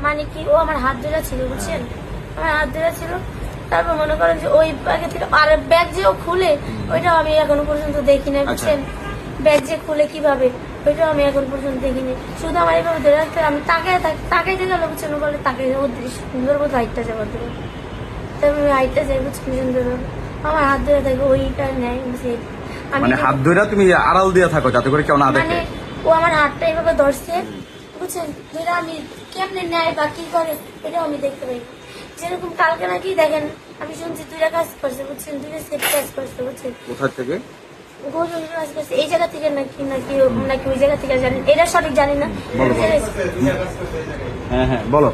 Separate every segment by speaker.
Speaker 1: মানে কি ও আমার হাত ধরে ছিল বুঝছেন, আমার হাত ধরে ছিল। তারপর মনে করেন যে ওই ব্যাগে থেকে আর ব্যাগ যে ও খুলে ওইটাও আমি এখনো পর্যন্ত দেখি না বুঝছেন। ব্যাগ যে খুলে কিভাবে ওইটাও আমি এখন পর্যন্ত দেখিনি। শুধু আমার এইভাবে ধরে রাখতে আমি তাকাইতে গেলে বুঝছেন, ও বলে তাকাই সুন্দর মতো হাইটটা যাবার দেবো। তারপর আমি হাইটটা যাই বুঝছেন সুন্দর, আমার হাত ধরে থাকে ওইটা নেয়
Speaker 2: মানে হাত ধরে তুমি আড়াল দিয়ে থাকো যাতে করে কেউ না দেখে।
Speaker 1: মানে ও আমার হাতটা এইভাবে ধরছে বুঝছেন, ধরে আমি কেমনে নেয় বা কি করে এটাও আমি দেখতে পাই। যেরকম কালকে নাকি দেখেন আমি শুনছি 2টা কাজ করছে বুঝছেন, 2টা সেট কাজ করছে বুঝছেন।
Speaker 2: কোথা থেকে?
Speaker 1: গোলমের কাজ করছে এই জায়গা থেকে নাকি নাকি নাকি ওই জায়গা থেকে জানেন, এটা সঠিক জানি না।
Speaker 2: হ্যাঁ হ্যাঁ বলো।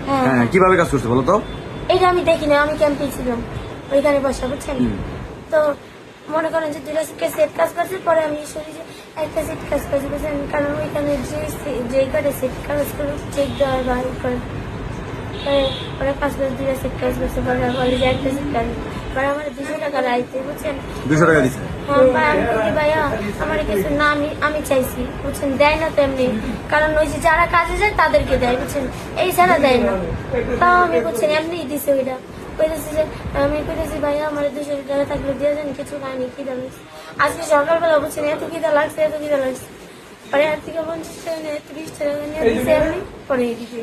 Speaker 2: হ্যাঁ কিভাবে কাজ করছে বলো তো?
Speaker 1: এটা আমি দেখি না, আমি ক্যাম্পে ছিলাম ওইখানে বসা বুঝছেন। তো মনে করেন যে 2টা সেট কাজ করছে, পরে আমি শুনি যে একটা সেট কাজ করছে বুঝছেন, কারণ ওইখানে যে করে সেট কাজ করে চেক দেওয়া বা করে ওরা কাজ করে 2টা সেট কাজ করছে, পরে বলে যে একটা সেট কাজ পরে আমার 200 টাকা রাইতে বুঝছেন।
Speaker 2: 200 টাকা দিচ্ছে?
Speaker 1: হ্যাঁ আমি বলি ভাইয়া আমার কিছু না, আমি চাইছি বুঝছেন, দেয় না তো এমনি, কারণ ওই যে যারা কাজে যায় তাদেরকে দেয় বুঝছেন, এই ছাড়া দেয় না। তাও আমি বুঝছেন এমনি দিছে ওইটা কইতেছি যে আমি কইতেছি ভাইয়া আমার 200 টাকা থাকলে দিয়ে দেন, কিছু খাইনি খিদা লাগছে আজকে সকালবেলা বুঝছেন, এত খিদা লাগছে এত খিদা লাগছে, পরে আর থেকে 50 টাকা নিয়ে 30 টাকা নিয়ে দিছে আমি পরে দিতে।